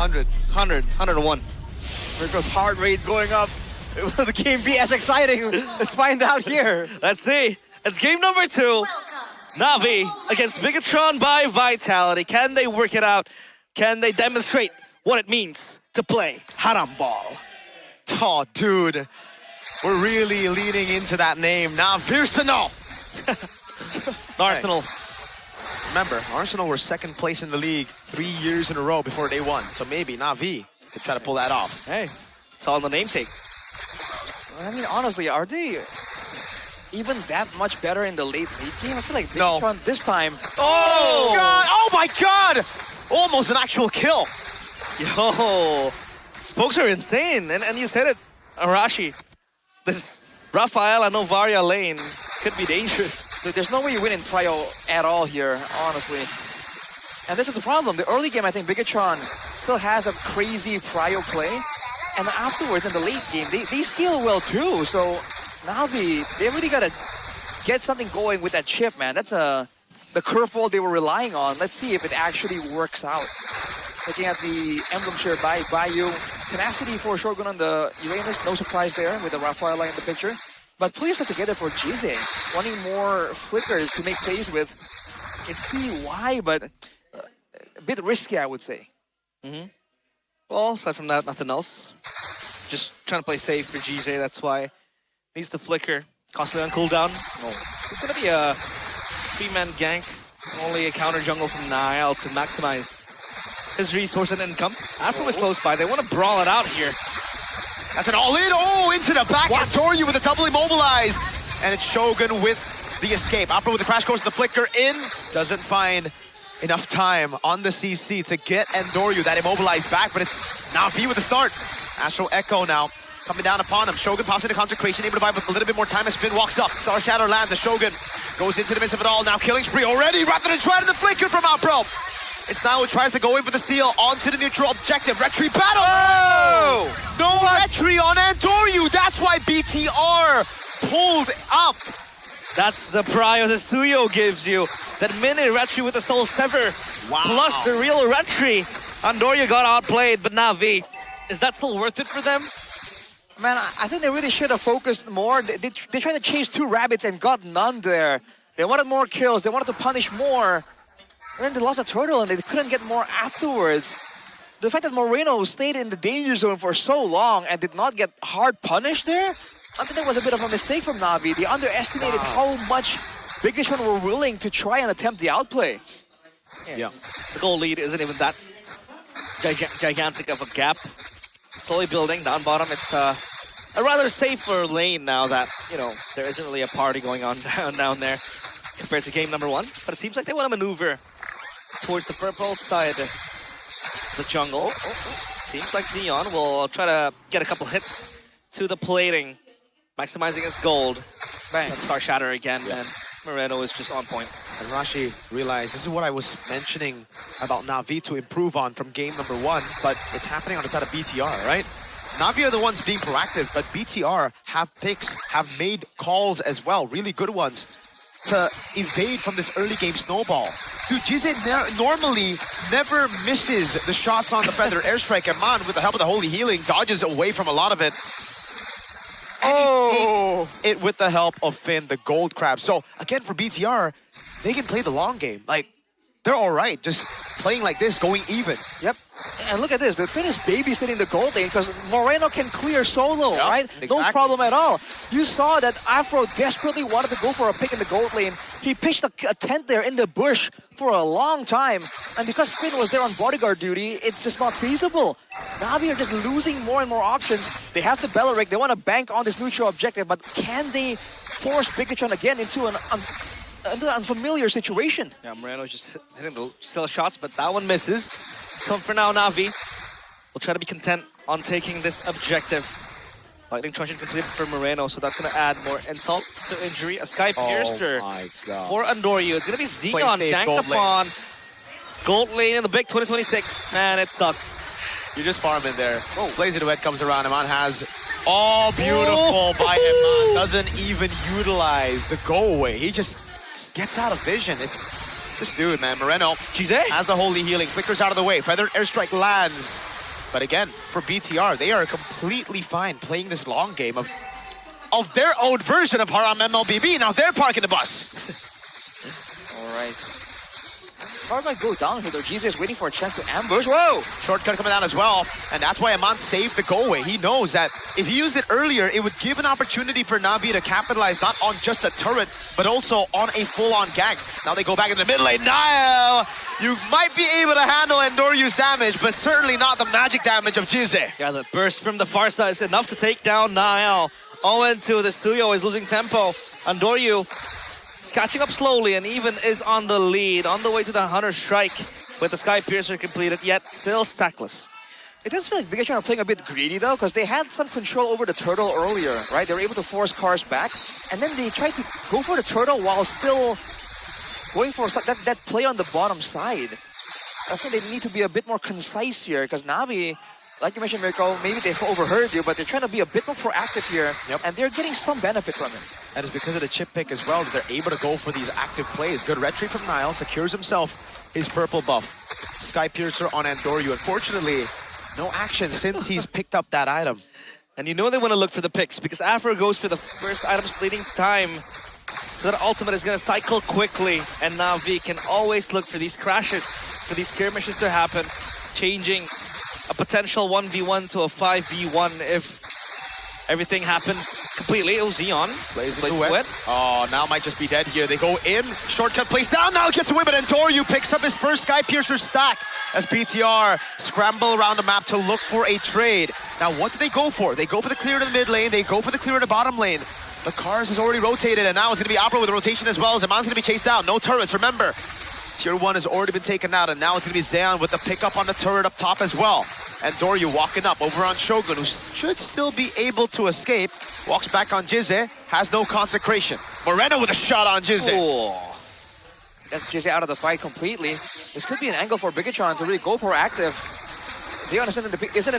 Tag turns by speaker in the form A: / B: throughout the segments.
A: 100.
B: 101.
C: Mirko's heart rate going up. Will the game be as exciting? Let's find out here.
B: Let's see. It's game number 2. Navi against Bigatron by Vitality. Can they work it out? Can they demonstrate what it means to play Haram Ball?
A: Oh, dude. We're really leaning into that name. Now, Arsenal.
B: Arsenal.
A: Remember, Arsenal were second place in the league 3 years in a row before they won. So maybe NAVI could try to pull that off.
B: Hey, it's all in the namesake.
C: I mean, honestly, are they even that much better in the late game? I feel like
A: No.
C: Bigatron this time.
A: Oh, God. Oh, my God. Almost an actual kill.
B: Yo, spokes are insane. And you said it, Arashi. This Rafael and Novaria lane could be dangerous.
C: Dude, there's no way you win in Prio at all here, honestly. And this is the problem. The early game, I think Bigatron still has a crazy Prio play. And afterwards, in the late game, they steal well too. So Navi, they really got to get something going with that chip, man. That's the curveball they were relying on. Let's see if it actually works out. Looking at the emblem share by Bayou. Tenacity for Shogun on the Uranus. No surprise there with the Rafael line in the picture. But please are together for Jize. Wanting more flickers to make plays with. It's why, but a bit risky, I would say.
B: Well, aside from that, nothing else. Just trying to play safe for GJ, that's why. Needs to flicker. Constantly on cooldown. It's going to be a 3-man gank. Only a counter jungle from Nile to maximize his resource and income. Afro was close by. They want to brawl it out here.
A: That's an all-in. Oh, into the back. And Toryu with a double immobilize. And it's Shogun with the escape. Afro with the crash course, the flicker in. Doesn't find enough time on the CC to get Endoryu that immobilized back, but it's Navi with the start. Astro Echo now coming down upon him. Shogun pops into Consecration, able to buy with a little bit more time as Spin walks up. Star Shadow lands, the Shogun goes into the midst of it all. Now killing spree already, Raptor and trying the flicker from Afro. It's now who tries to go in for the steal onto the neutral objective. Retry battle! Oh! No Retry on Endoryu, that's why BTR pulled up.
B: That's the prio the Suyo gives you. That mini Retry with the Soul Sever.
A: Wow.
B: Plus the real Retry. Andoria got outplayed, but Navi. Is that still worth it for them?
C: Man, I think they really should have focused more. They tried to chase 2 rabbits and got none there. They wanted more kills. They wanted to punish more. And then they lost a turtle and they couldn't get more afterwards. The fact that Moreno stayed in the danger zone for so long and did not get hard punished there, I think that was a bit of a mistake from Navi. They underestimated how much Bigatron were willing to try and attempt the outplay.
B: Yeah. The goal lead isn't even that gigantic of a gap. Slowly building down bottom. It's a rather safer lane now that, you know, there isn't really a party going on down there compared to game number 1. But it seems like they want to maneuver towards the purple side of the jungle. Seems like Neon will try to get a couple hits to the plating, maximizing his gold. Bang. Star Shatter again, and Moreno is just on point.
A: And Rashi realized this is what I was mentioning about Navi to improve on from game number 1, but it's happening on the side of BTR, right? Navi are the ones being proactive, but BTR have picks, have made calls as well, really good ones, to evade from this early game snowball. Dude, Jize normally never misses the shots on the Feather Airstrike, and Man, with the help of the Holy Healing, dodges away from a lot of it. Oh! It with the help of Finn, the Gold Crab. So, again, for BTR, they can play the long game. Like, they're all right, just playing like this, going even.
C: Yep. And look at this, the Finn is babysitting the gold lane because Moreno can clear solo, right?
A: Exactly.
C: No problem at all. You saw that Afro desperately wanted to go for a pick in the gold lane. He pitched a tent there in the bush for a long time. And because Finn was there on bodyguard duty, it's just not feasible. Navi are just losing more and more options. They have the Belleric, they want to bank on this neutral objective, but can they force Bigatron again into an unfamiliar situation?
B: Yeah, Moreno's just hitting the still shots, but that one misses. So for now, Navi will try to be content on taking this objective. Lightning Truncheon completed for Moreno, so that's going to add more insult to injury. A Sky Piercer for Andoryu. It's going to be Xenon ganked upon. Gold lane in the big 2026. Man, it sucks.
A: You just farm in there. Oh, Blazer Duet comes around. Iman has... Oh, beautiful by Iman. Doesn't even utilize the go away. He just gets out of vision. It's this dude, man. Moreno
B: Jize
A: has the Holy Healing. Flickers out of the way. Feathered Airstrike lands. But again, for BTR, they are completely fine playing this long game of their own version of Haram MLBB. Now they're parking the bus.
C: All right. Car might go down here though. Jesus is waiting for a chance to ambush. Whoa!
A: Shortcut coming down as well. And that's why Aman saved the go away. He knows that if he used it earlier, it would give an opportunity for Navi to capitalize not on just a turret, but also on a full-on gank. Now they go back in the mid lane. Nile, you might be able to handle Endoryu's damage, but certainly not the magic damage of Jize.
B: Yeah, the burst from the far side is enough to take down Nile. 0-2, the Stuyo is losing tempo. Andoryu is catching up slowly and even is on the lead, on the way to the Hunter Strike with the Sky Piercer completed, yet still stackless.
C: It does feel like BTR are playing a bit greedy though, because they had some control over the turtle earlier, right? They were able to force cars back, and then they tried to go for the turtle while still going for that play on the bottom side. I think they need to be a bit more concise here, because Navi, like you mentioned, Mirko, maybe they overheard you, but they're trying to be a bit more proactive here, and they're getting some benefit from it.
A: That is because of the chip pick as well, that they're able to go for these active plays. Good retry from Nile, secures himself his purple buff. Sky Piercer on Andoryu. Unfortunately, no action since he's picked up that item.
B: And you know they want to look for the picks, because Afro goes for the first item splitting time. So that ultimate is going to cycle quickly, and Navi can always look for these crashes, for these skirmishes to happen, changing a potential 1v1 to a 5v1 if everything happens completely. Oh, Xeon plays wet.
A: Oh, now might just be dead here. They go in, shortcut plays down, now gets away, but Andoryu picks up his first Sky Piercer stack as BTR scramble around the map to look for a trade. Now, what do they go for? They go for the clear to the mid lane, they go for the clear to the bottom lane. The cars has already rotated, and now it's going to be Opera with a rotation as well. Zaman's going to be chased down. No turrets, remember. Tier 1 has already been taken out, and now it's going to be Zeon with the pickup on the turret up top as well. And Doryu walking up over on Shogun, who should still be able to escape. Walks back on Jize, has no consecration. Moreno with a shot on Jize.
C: Oh. That's Jize out of the fight completely. This could be an angle for Bigatron to really go proactive. Zeon isn't in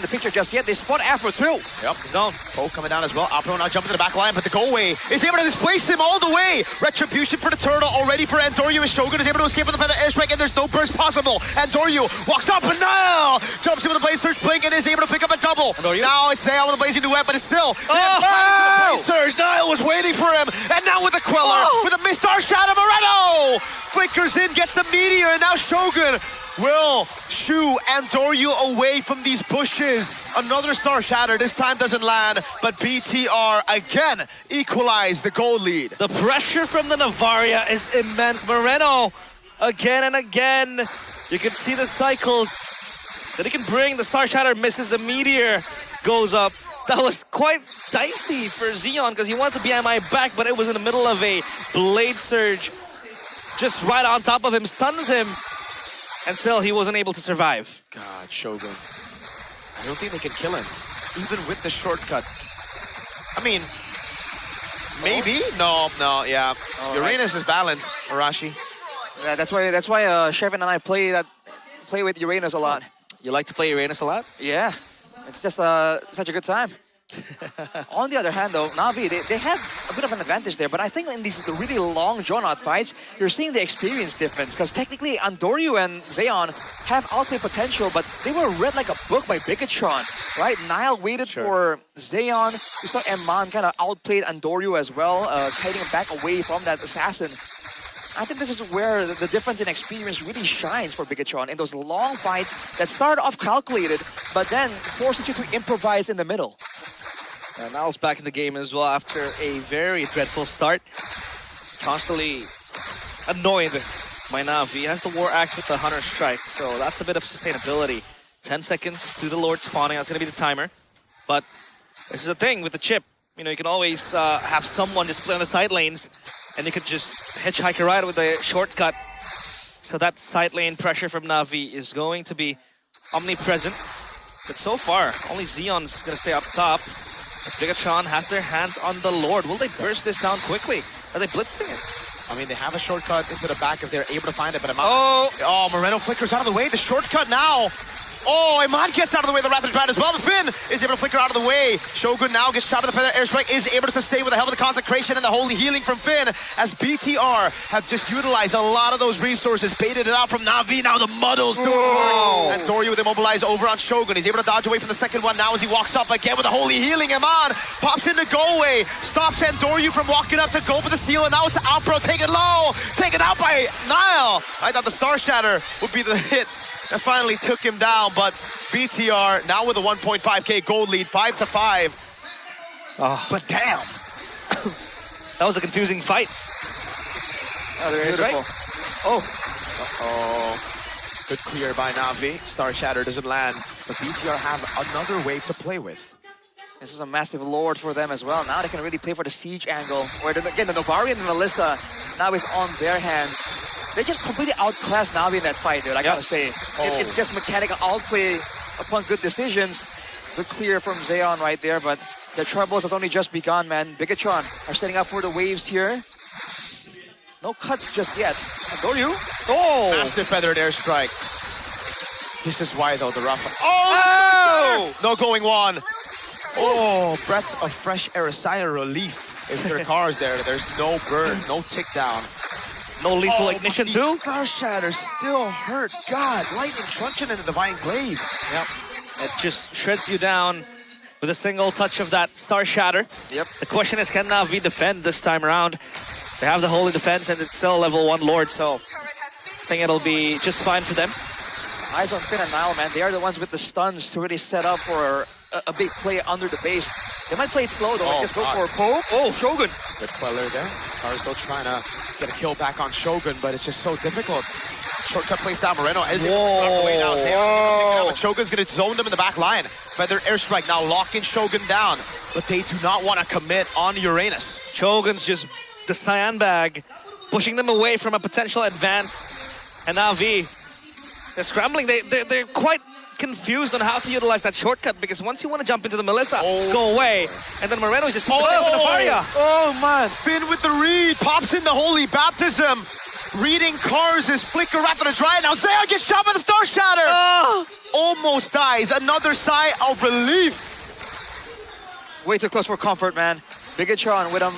C: the picture just yet. They spot Afro too.
A: Yep, zone. Poe coming down as well. Opera now jumping to the back line, but the go away is able to displace him all the way. Retribution for the turtle already for Andoryu, as Shogun is able to escape with the feather airstrike, and there's no burst possible. Andoryu walks up, and now jumps in with the blaze surge blink and is able to pick up a double.
B: Andoryu.
A: Now it's Zeon with the blazing duet, but it's still blaze surge. Niall was waiting for him, and now with the Queller, with a Mistar Shadow, Moreno flickers in, gets the meteor, and now Shogun will shoo Andoryu away from these bushes. Another Star Shatter, this time doesn't land, but BTR again equalize the goal lead.
B: The pressure from the Navaria is immense. Moreno, again and again. You can see the cycles that he can bring. The Star Shatter misses, the Meteor goes up. That was quite dicey for Xeon because he wants to be MI back, but it was in the middle of a Blade Surge. Just right on top of him, stuns him. And still, he wasn't able to survive.
A: God, Shogun. I don't think they can kill him, even with the shortcut. I mean, maybe? No, yeah. Uranus is balanced, Arashi.
C: Yeah, that's why Shevin and I play with Uranus a lot.
B: You like to play Uranus a lot?
C: Yeah, it's just such a good time. On the other hand, though, Navi, they had a bit of an advantage there, but I think in these really long drawn-out fights, you're seeing the experience difference, because technically Andoryu and Zeon have outplay potential, but they were read like a book by Bigatron, right? Nile waited for Zeon. We saw Eman kind of outplayed Andoryu as well, kiting back away from that assassin. I think this is where the difference in experience really shines for Bigatron, in those long fights that start off calculated, but then forces you to improvise in the middle.
B: And Niall's back in the game as well after a very dreadful start. Constantly annoyed by Navi. He has the War Axe with the Hunter Strike, so that's a bit of sustainability. 10 seconds to the Lord spawning, that's going to be the timer. But this is the thing with the chip. You know, you can always have someone just play on the side lanes, and you could just hitchhike a ride with a shortcut. So that side lane pressure from Navi is going to be omnipresent. But so far, only Xeon's going to stay up top. As Bigatron has their hands on the Lord. Will they burst this down quickly? Are they blitzing it?
A: I mean, they have a shortcut into the back if they're able to find it, but oh, Moreno flickers out of the way. The shortcut now Oh, Iman gets out of the way of the Rapid Drive as well. But Finn is able to flicker out of the way. Shogun now gets shot with the feather airstrike, is able to sustain with the help of the consecration and the holy healing from Finn, as BTR have just utilized a lot of those resources, baited it out from Na'Vi. Now the muddles to work. And Doryu with immobilized over on Shogun. He's able to dodge away from the second one now as he walks up again with the holy healing. Iman pops into go away, stops Doryu from walking up to go for the steal, and now it's the Outbro taken low, taken out by Nile. I thought the Star Shatter would be the hit that finally took him down, but BTR now with a 1.5K gold lead, 5-5. But damn.
B: That was a confusing fight.
C: Oh, there it is,
B: Beautiful.
C: Oh,
A: Good clear by Na'Vi. Star Shatter doesn't land, but BTR have another wave to play with.
C: this is a massive lord for them as well. Now they can really play for the siege angle, where again the Novari and the Melissa now is on their hands. They just completely outclassed Navi in that fight, dude. I gotta say, it's just mechanical outplay upon good decisions. Good clear from Zeon right there, but their troubles has only just begun, man. Bigatron are setting up for the waves here. No cuts just yet. Doryu. Oh!
A: Massive feathered airstrike. This is why though, the rough.
C: Oh!
A: No going one. Oh, breath of fresh air, sigh of relief. If there are cars there, there's no burn, no tick down.
B: No lethal ignition too.
A: Star Shatter still hurt. God, lightning truncheon into the Divine Glaive.
B: Yep. It just shreds you down with a single touch of that Star Shatter.
C: Yep.
B: The question is, can Navi defend this time around? They have the holy defense and it's still level 1 Lord, so I think it'll be just fine for them.
C: Eyes on Finn and Nile, man. They are the ones with the stuns to really set up for a big play under the base. They might play it slow though, and just go for a poke. Oh, Shogun.
A: Good queller there. Carousel trying to get a kill back on Shogun, but it's just so difficult. Shortcut plays down Moreno. Is away now. But Shogun's going to zone them in the back line. Feather airstrike now locking Shogun down, but they do not want to commit on Uranus.
B: Shogun's just the cyan bag, pushing them away from a potential advance. And Navi, they're scrambling. They're quite confused on how to utilize that shortcut, because once you want to jump into the Melissa, go away. And then Moreno is just with the Varia.
A: Oh man, Finn with the read, pops in the Holy Baptism. Reading cars is flicker rapid to dry. Now Zeon gets shot by the Star Shatter. Almost dies. Another sigh of relief.
C: Way too close for comfort, man. Bigatron with a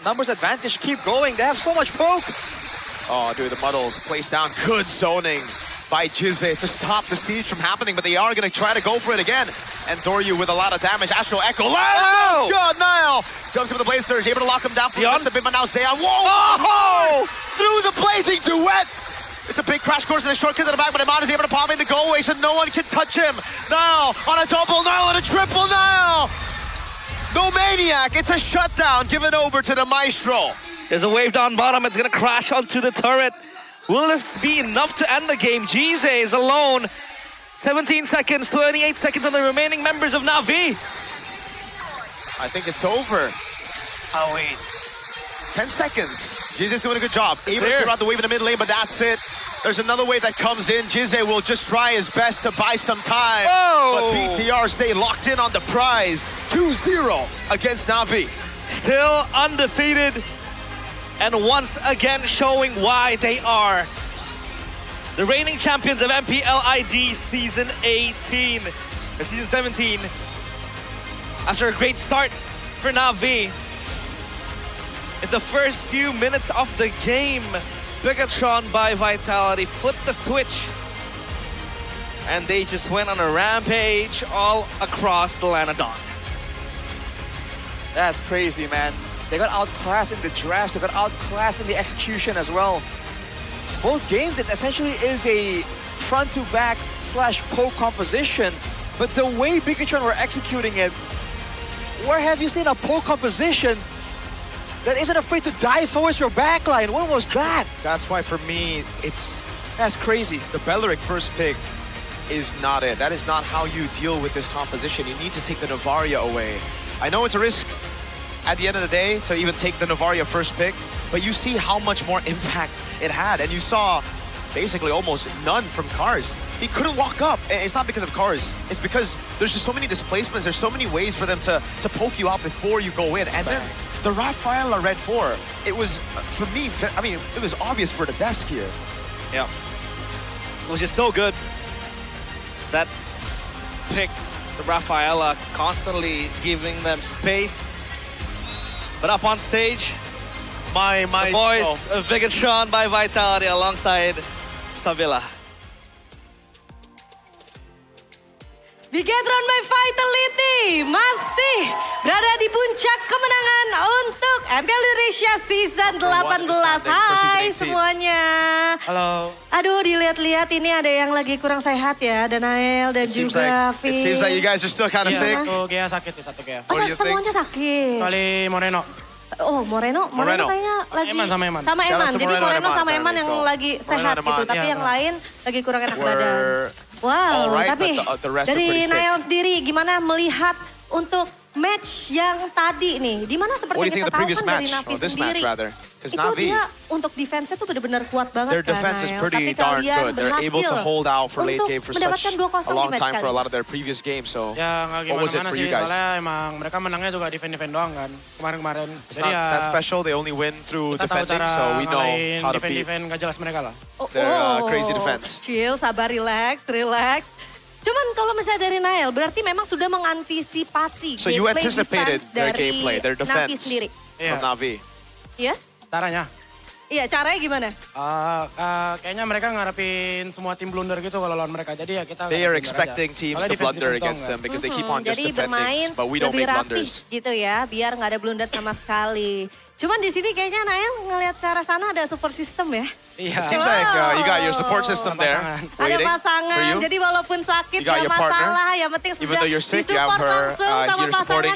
C: numbers advantage. Keep going. They have so much poke.
A: Oh, dude, the muddles placed down. Good zoning by Jizze to stop the siege from happening, but they are going to try to go for it again. And Doryu with a lot of damage. Astro Echo. Oh, God, Nile jumps into the Blaze Surge, able to lock him down for just a bit, but now Zeon. Whoa! Through the blazing duet. It's a big crash course and a shortcut to the back, but Iman is able to pop in the go away, so no one can touch him. Now on a double, now on a triple, now. No Maniac. It's a shutdown given over to the Maestro.
B: There's a wave down bottom. It's going to crash onto the turret. Will this be enough to end the game? Jizze is alone. 17 seconds, 28 seconds on the remaining members of Navi.
A: I think it's over.
B: Oh, wait.
A: 10 seconds. Jizze's doing a good job. Able to clear out the wave in the mid lane, but that's it. There's another wave that comes in. Jizze will just try his best to buy some time. But BTR stay locked in on the prize. 2-0 against Navi.
B: Still undefeated. And once again showing why they are the reigning champions of MPL ID Season 18. Or Season 17. After a great start for Navi. In the first few minutes of the game, Bigatron by Vitality flipped the switch. And they just went on a rampage all across the Lanadon.
C: That's crazy, man. They got outclassed in the drafts. They got outclassed in the execution as well. Both games, it essentially is a front-to-back / poke composition. But the way Bigatron were executing it, where have you seen a poke composition that isn't afraid to dive towards your backline? What was that?
A: That's why for me,
C: That's crazy.
A: the Belleric first pick is not it. That is not how you deal with this composition. You need to take the Novaria away. I know it's a risk at the end of the day to even take the Novaria first pick, but you see how much more impact it had, and you saw basically almost none from Cars. He couldn't walk up. It's not because of Cars. It's because there's just so many displacements. There's so many ways for them to poke you out before you go in. And then the Rafaela Red 4, it was, for me, I mean, it was obvious for the desk here.
B: Yeah. It was just so good that pick. The Rafaela constantly giving them space. But up on stage,
A: My
B: the boys, Big and Sean by Vitality alongside Stabila.
D: Bigetron by Vitality masih berada di puncak kemenangan untuk MPL Indonesia Season 18. Hai semuanya.
C: Halo.
D: Aduh, dilihat-lihat ini ada yang lagi kurang sehat ya, Danael dan juga
A: It seems like you guys are still kind of sick.
C: Satu Gea sakit sih, satu Gea.
D: Oh,
A: What do you think?
D: semuanya sakit.
C: Kali Moreno.
D: Oh, Moreno kayaknya lagi
C: Eman sama Eman.
D: Sama
A: Shout out
D: Eman.
A: to
D: Jadi
A: Moreno
D: Moreno
A: and
D: sama
A: Eman
D: Eman yang
A: apparently, so
D: lagi sehat
A: and
D: gitu,
A: Eman.
D: tapi
C: Iya.
D: yang lain lagi kurang enak badan.
A: We're
D: Wow,
A: all right,
D: tapi
A: but the rest are
D: dari
A: pretty sick.
D: Nael sendiri gimana melihat untuk match yang tadi nih? Dimana seperti
A: What do you
D: kita
A: think of the
D: tahu
A: previous
D: kan dari
A: match?
D: Navi
A: Or this
D: sendiri.
A: match rather? Because
D: Itu
A: Navi,
D: dia untuk defense-nya tuh benar-benar kuat banget
A: their
D: kan,
A: defense is
D: Nael.
A: pretty
D: Tapi
A: darn
D: kalian
A: good. They're able to
D: berhasil
A: hold out for late
D: untuk
A: game for
D: mendapatkan
A: such
D: 2-0
A: a long
D: di match
A: time for a
D: kali.
A: lot of their previous games. So
C: Ya nggak
A: what was it
C: gimana-gimana
A: for
C: sih,
A: you guys?
C: soalnya emang mereka menangnya juga defend-defend doang kan. Kemarin-kemarin.
A: It's
C: Jadi
A: not
C: ya
A: that special. They only win through
C: kita tahu
A: defending,
C: cara
A: so we know
C: ngalahin
A: how to beat
C: defend-defend nggak jelas mereka lah.
A: their crazy defense.
D: Chill, sabar, relax. Cuman kalau misalnya dari Nael, berarti memang sudah mengantisipasi
A: So you
D: gameplay
A: anticipated
D: defense
A: their
D: dari
A: gameplay, their
D: Navi
A: defense
D: sendiri.
C: Iya.
A: from Navi.
D: Yes?
C: Caranya.
D: Iya, caranya gimana?
C: Kayaknya mereka ngarepin semua tim blunder gitu kalau lawan mereka. Jadi ya kita
A: They are
C: ngarepin blunder
A: expecting
C: aja.
A: teams
C: Soalnya
A: to blunder
C: defense-defense
A: against
C: doang
A: them
C: kan.
A: because they keep on just
D: Jadi bermain
A: defending, but we don't
D: lebih
A: make
D: rapih
A: blunders.
D: gitu ya, biar nggak ada blunder sama sekali. Cuman di sini kayaknya Nael ngelihat ke arah sana ada support system ya.
C: Iya.
A: It seems like you got your support system there,
C: Ada
D: Ada
A: waiting for
D: pasangan,
A: you.
D: jadi walaupun sakit
A: You got
D: nggak
A: your partner.
D: masalah, yang penting
A: Even
D: sudah
A: though you're sick, you have
D: disupport
A: her
D: langsung sama
A: here supporting
D: pasangan